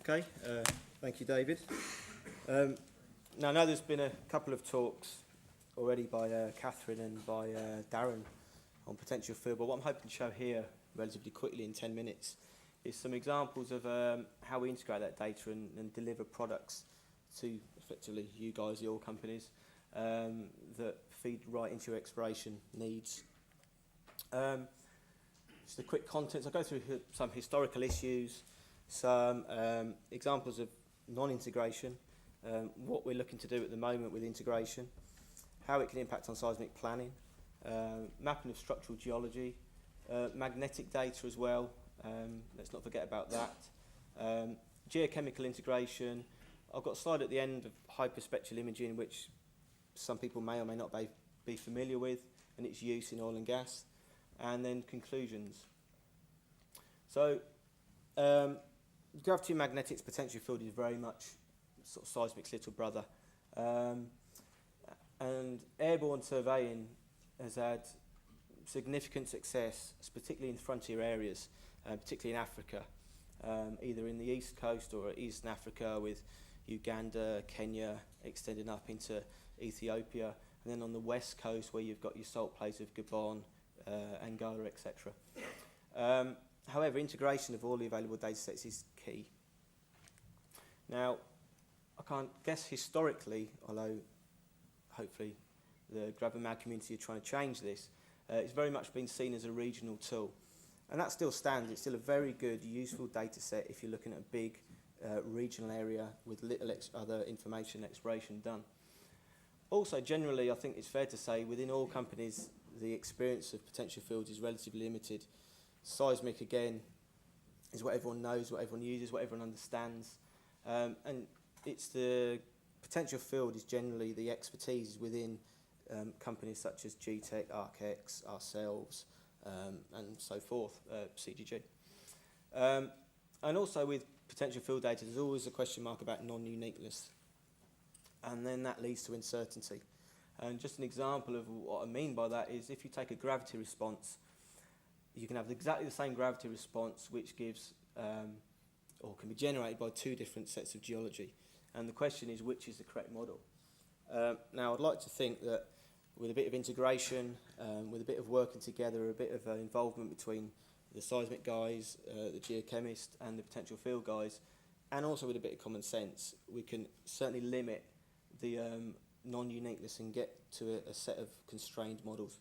Okay, thank you, David. Now, I know there's been a couple of talks already by Catherine and by Darren on potential field, but what I'm hoping to show here relatively quickly in 10 minutes is some examples of how we integrate that data and deliver products to effectively you guys, your companies, that feed right into your exploration needs. Just a quick contents. I'll go through some historical issues, some examples of non-integration, what we're looking to do at the moment with integration, how it can impact on seismic planning, mapping of structural geology, magnetic data as well, let's not forget about that, geochemical integration. I've got a slide at the end of hyperspectral imaging, which some people may or may not be familiar with, and its use in oil and gas, and then conclusions. So, gravity magnetics potential field is very much sort of seismic's little brother, and airborne surveying has had significant success, particularly in frontier areas, particularly in Africa, either in the east coast or eastern Africa with Uganda, Kenya, extending up into Ethiopia, and then on the west coast where you've got your salt plains of Gabon, Angola, etc. However, integration of all the available data sets is key. Now, I can't guess historically, although hopefully the GravMag community are trying to change this, it's very much been seen as a regional tool. And that still stands. It's still a very good, useful data set if you're looking at a big regional area with little other information exploration done. Also, generally, I think it's fair to say within all companies, the experience of potential fields is relatively limited. Seismic, again, is what everyone knows, what everyone uses, what everyone understands. And it's the potential field is generally the expertise within companies such as GTEC, ArcX, ourselves, and so forth, CGG. And also with potential field data, there's always a question mark about non-uniqueness. And then that leads to uncertainty. And just an example of what I mean by that is if you take a gravity response, you can have exactly the same gravity response which gives, or can be generated by two different sets of geology. And the question is, which is the correct model? Now, I'd like to think that with a bit of integration, with a bit of working together, a bit of involvement between the seismic guys, the geochemist, and the potential field guys, and also with a bit of common sense, we can certainly limit the non-uniqueness and get to a set of constrained models.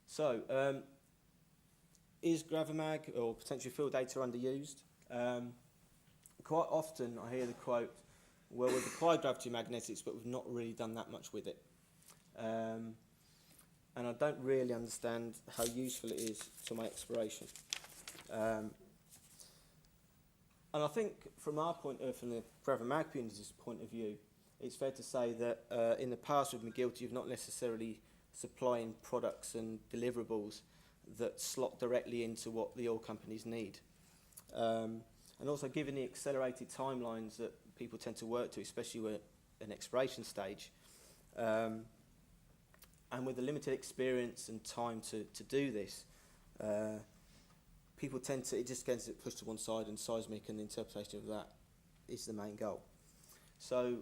So, is GravMag or potential field data underused? Quite often I hear the quote, well, we've applied gravity magnetics, but we've not really done that much with it. And I don't really understand how useful it is to my exploration. And I think from our point of, from the GravMag community's point of view, it's fair to say that in the past we've been guilty of not necessarily supplying products and deliverables that slot directly into what the oil companies need. And also given the accelerated timelines that people tend to work to, especially with an exploration stage, and with the limited experience and time to do this, people tend to, it just gets pushed to one side, and seismic and the interpretation of that is the main goal. So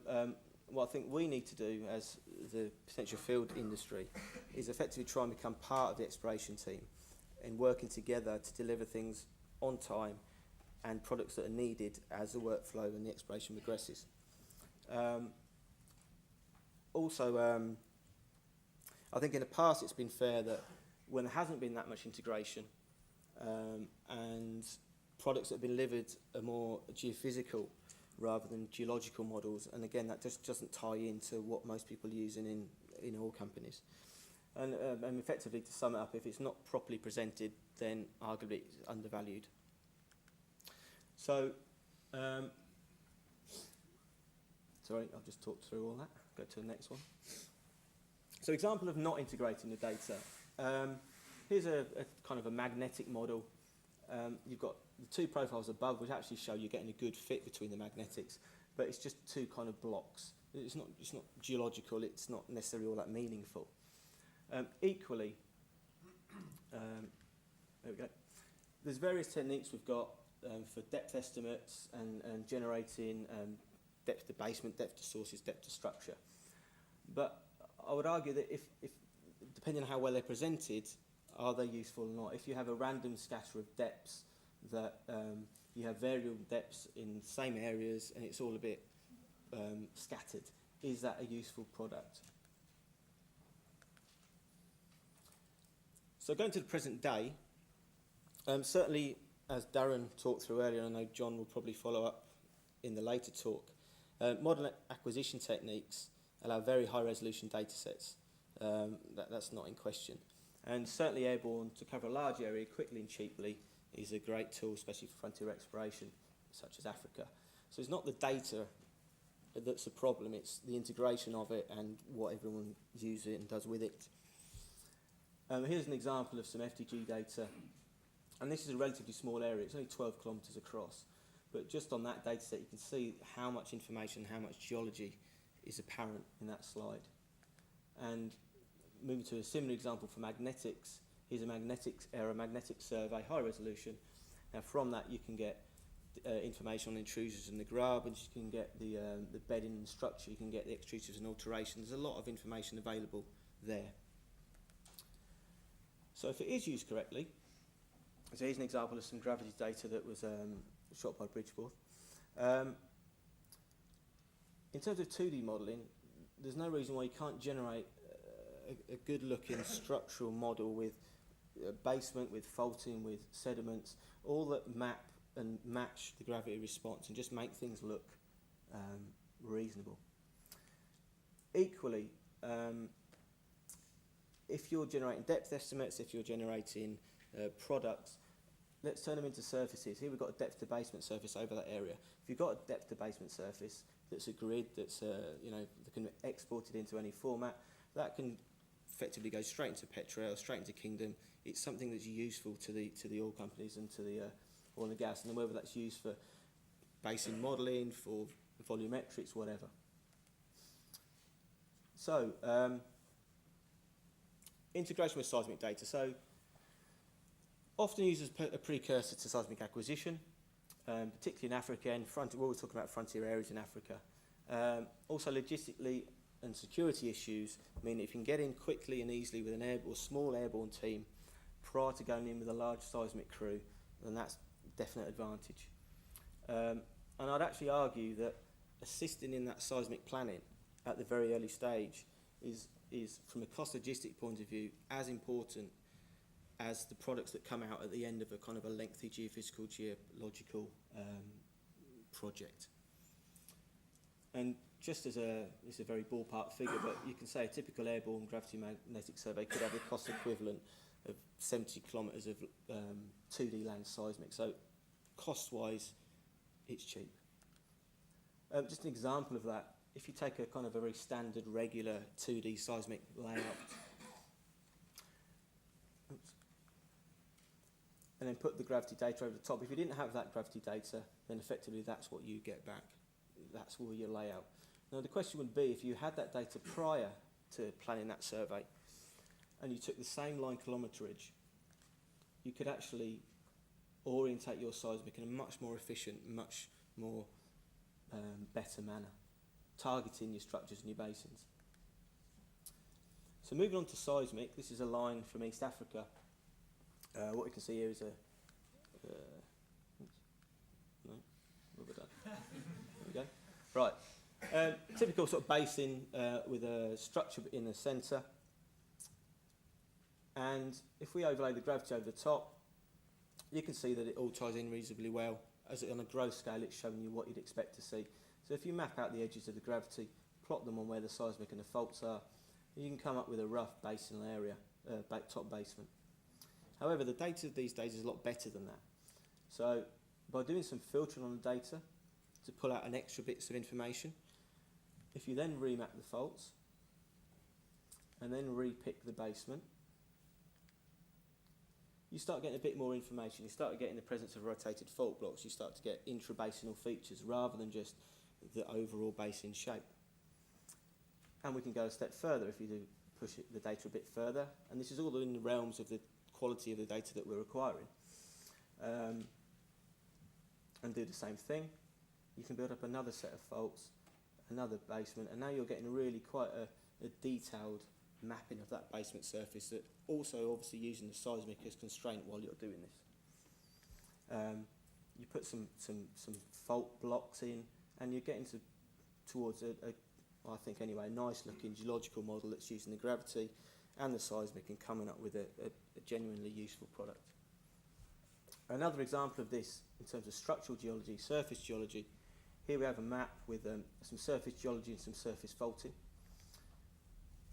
what I think we need to do as the potential field industry is effectively try and become part of the exploration team in working together to deliver things on time and products that are needed as the workflow and the exploration progresses. Also, I think in the past it's been fair that when there hasn't been that much integration and products that have been delivered are more geophysical rather than geological models, and again that just doesn't tie into what most people are using in oil companies. And effectively, to sum it up, if it's not properly presented, then arguably it's undervalued. So, sorry, I've just talked through all that. Go to the next one. So, example of not integrating the data. Here's a kind of a magnetic model. You've got the two profiles above, which actually show you're getting a good fit between the magnetics, but it's just two kind of blocks. It's not geological. It's not necessarily all that meaningful. Equally, there we go. There's various techniques we've got for depth estimates and generating depth to basement, depth to sources, depth to structure. But I would argue that if depending on how well they're presented, are they useful or not? If you have a random scatter of depths that you have variable depths in the same areas and it's all a bit scattered, is that a useful product? So going to the present day, certainly as Darren talked through earlier, and I know Jon will probably follow up in the later talk, modern acquisition techniques allow very high resolution data sets. That's not in question. And certainly airborne to cover a large area quickly and cheaply is a great tool, especially for frontier exploration, such as Africa. So it's not the data that's a problem, it's the integration of it and what everyone uses it and does with it. Here's an example of some FDG data, and this is a relatively small area, it's only 12 kilometres across, but just on that data set you can see how much information, how much geology is apparent in that slide. And moving to a similar example for magnetics, here's a magnetic survey, high resolution. Now from that you can get information on intrusions in the grub, and you can get the bedding and structure, you can get the extrusives and alterations. There's a lot of information available there. So if it is used correctly, so here's an example of some gravity data that was shot by Bridgeporth. In terms of 2D modelling, there's no reason why you can't generate a good looking structural model with basement, with faulting, with sediments, all that map and match the gravity response and just make things look reasonable. Equally, if you're generating depth estimates, if you're generating products, let's turn them into surfaces. Here we've got a depth to basement surface over that area. If you've got a depth to basement surface that's a grid, that's that can be exported into any format, that can effectively go straight into Petrel, straight into Kingdom. It's something that's useful to the oil companies and to the oil and gas, and whether that's used for basin modelling, for volumetrics, whatever. So, integration with seismic data. So, often used as a precursor to seismic acquisition, particularly in Africa, and we're always talking about frontier areas in Africa. Also, logistically and security issues mean that if you can get in quickly and easily with a small airborne team prior to going in with a large seismic crew, then that's a definite advantage. And I'd actually argue that assisting in that seismic planning at the very early stage is from a cost logistic point of view as important as the products that come out at the end of a kind of a lengthy geophysical, geological project. And just as it's a very ballpark figure, but you can say a typical airborne gravity magnetic survey could have a cost equivalent of 70 kilometres of 2D land seismic. So cost-wise, it's cheap. Just an example of that, if you take a kind of a very standard, regular 2D seismic layout, and then put the gravity data over the top. If you didn't have that gravity data, then effectively that's what you get back. That's all your layout. Now the question would be, if you had that data prior to planning that survey, and you took the same line kilometrage, you could actually orientate your seismic in a much more efficient, much more better manner, targeting your structures and your basins. So moving on to seismic, this is a line from East Africa. What you can see here is no, what have I done? There we go. Right, typical sort of basin with a structure in the centre. And if we overlay the gravity over the top, you can see that it all ties in reasonably well. As on a growth scale, it's showing you what you'd expect to see. So if you map out the edges of the gravity, plot them on where the seismic and the faults are, you can come up with a rough basinal area, top basement. However, the data these days is a lot better than that. So by doing some filtering on the data to pull out an extra bits of information, if you then remap the faults and then repick the basement, you start getting a bit more information. You start getting the presence of rotated fault blocks. You start to get intrabasinal features rather than just the overall basin shape. And we can go a step further if you do push the data a bit further. And this is all in the realms of the quality of the data that we're acquiring. and do the same thing. You can build up another set of faults, another basement, and now you're getting really quite a detailed mapping of that basement surface, that also obviously using the seismic as constraint while you're doing this. You put some fault blocks in, and you're getting towards I think anyway, a nice looking geological model that's using the gravity and the seismic and coming up with a genuinely useful product. Another example of this in terms of structural geology, surface geology, here we have a map with some surface geology and some surface faulting.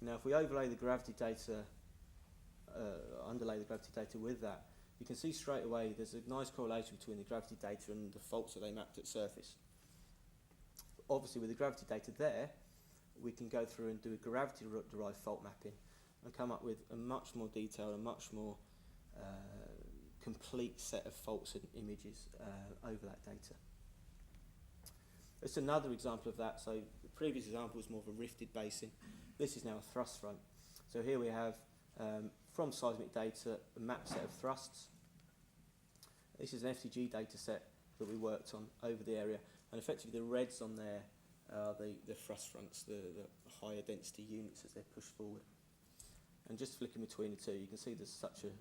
Now if we overlay the gravity data, underlay the gravity data with that, you can see straight away there's a nice correlation between the gravity data and the faults that they mapped at surface. Obviously with the gravity data there, we can go through and do a gravity-derived fault mapping and come up with a much more detailed and much more complete set of faults and images over that data. It's another example of that. So the previous example was more of a rifted basin. This is now a thrust front. So here we have, from seismic data, a map set of thrusts. This is an FTG data set that we worked on over the area, and effectively the reds on there are the thrust fronts, the higher density units as they're pushed forward. And just flicking between the two, you can see there's such an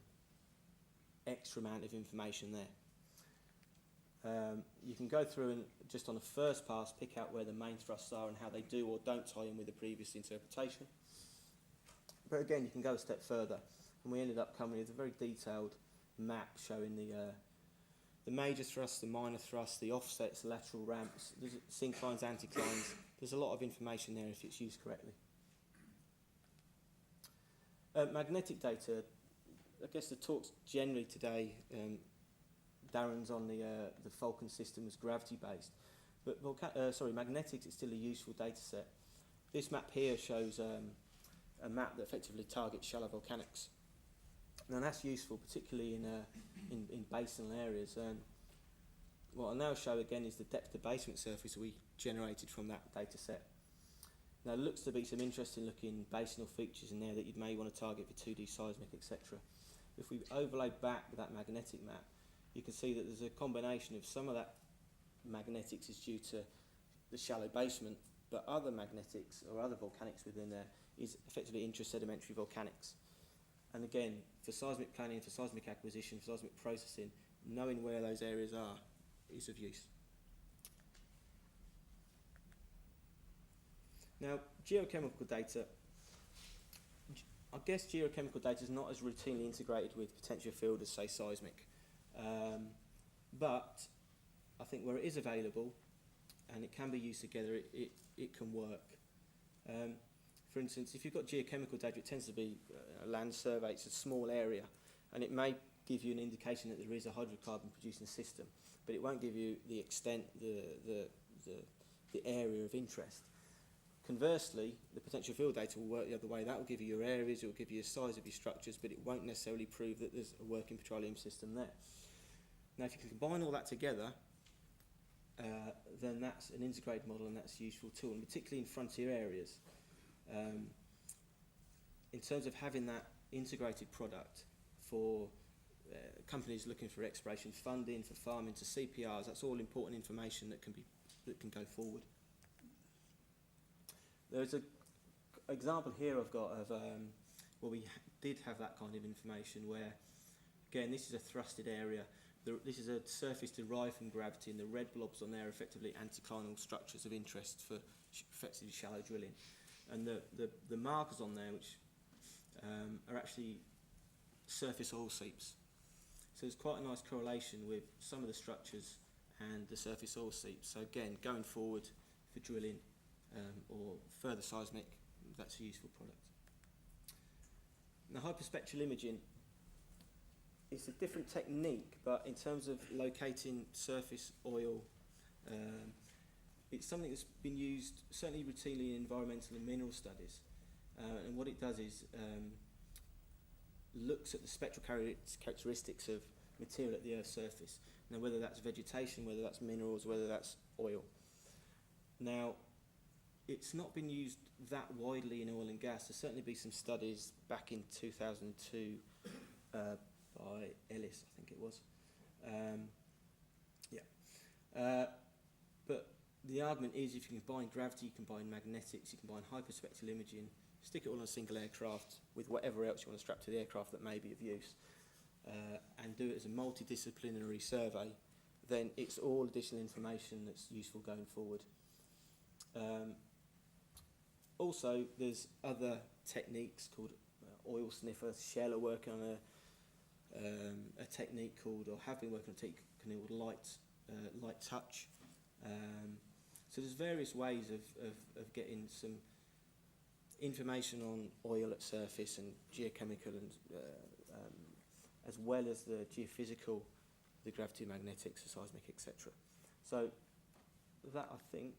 extra amount of information there. You can go through and just on a first pass pick out where the main thrusts are and how they do or don't tie in with the previous interpretation. But again, you can go a step further, and we ended up coming with a very detailed map showing the major thrusts, the minor thrusts, the offsets, the lateral ramps, there's synclines, anticlines. There's a lot of information there if it's used correctly. Magnetic data, I guess the talks generally today, Darren's on the Falcon system as gravity based, but magnetics is still a useful data set. This map here shows a map that effectively targets shallow volcanics. Now that's useful, particularly in basinal areas. What I'll now show again is the depth of basement surface we generated from that data set. Now there looks to be some interesting looking basinal features in there that you may want to target for 2D seismic, etc. If we overlay back that magnetic map, you can see that there's a combination of some of that magnetics is due to the shallow basement, but other magnetics or other volcanics within there is effectively intrasedimentary volcanics. And again, for seismic planning, for seismic acquisition, for seismic processing, knowing where those areas are is of use. Now, geochemical data. I guess geochemical data is not as routinely integrated with potential field as, say, seismic. But I think where it is available and it can be used together, it can work. For instance, if you've got geochemical data, it tends to be a land survey, it's a small area, and it may give you an indication that there is a hydrocarbon producing system, but it won't give you the extent, the area of interest. Conversely, the potential field data will work the other way. That will give you your areas, it will give you the size of your structures, but it won't necessarily prove that there's a working petroleum system there. Now, if you can combine all that together, then that's an integrated model, and that's a useful tool, and particularly in frontier areas. In terms of having that integrated product for companies looking for exploration funding, for farming, to CPRs, that's all important information that can go forward. There's an example here I've got of where we did have that kind of information where, again, this is a thrusted area. This is a surface derived from gravity, and the red blobs on there are effectively anticlinal structures of interest for effectively shallow drilling. And the markers on there, which are actually surface oil seeps. So there's quite a nice correlation with some of the structures and the surface oil seeps. So again, going forward for drilling or further seismic, that's a useful product. Now, hyperspectral imaging is a different technique, but in terms of locating surface oil, it's something that's been used certainly routinely in environmental and mineral studies. And what it does is looks at the spectral characteristics of material at the Earth's surface. Now, whether that's vegetation, whether that's minerals, whether that's oil. Now, it's not been used that widely in oil and gas. There's certainly been some studies back in 2002 by Ellis, I think it was. But the argument is, if you combine gravity, you combine magnetics, you combine hyperspectral imaging, stick it all on a single aircraft with whatever else you want to strap to the aircraft that may be of use, and do it as a multidisciplinary survey, then it's all additional information that's useful going forward. Also, there's other techniques called oil sniffers. Shell are working on a technique called, or have been working on a technique called light touch. So there's various ways of getting some information on oil at surface and geochemical, and as well as the geophysical, the gravity, magnetics, the seismic, etc. So that, I think,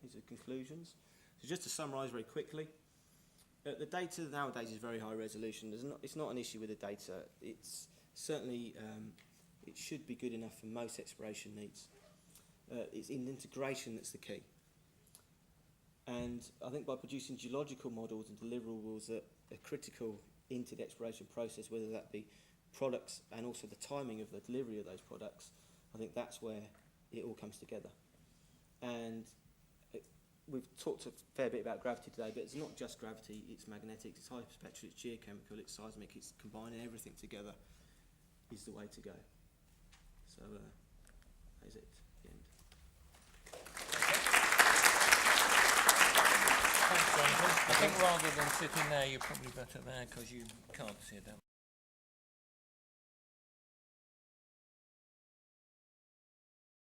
these are the conclusions. So just to summarise very quickly, the data nowadays is very high resolution. It's not an issue with the data. It's certainly, it should be good enough for most exploration needs. It's in integration that's the key. And I think by producing geological models and deliverables that are critical into the exploration process, whether that be products and also the timing of the delivery of those products, I think that's where it all comes together. And we've talked a fair bit about gravity today, but it's not just gravity, it's magnetics, it's hyperspectral, it's geochemical, it's seismic, it's combining everything together is the way to go. So that is it, the end. Thanks, Jonathan. I think rather than sitting there, you're probably better there because you can't see it.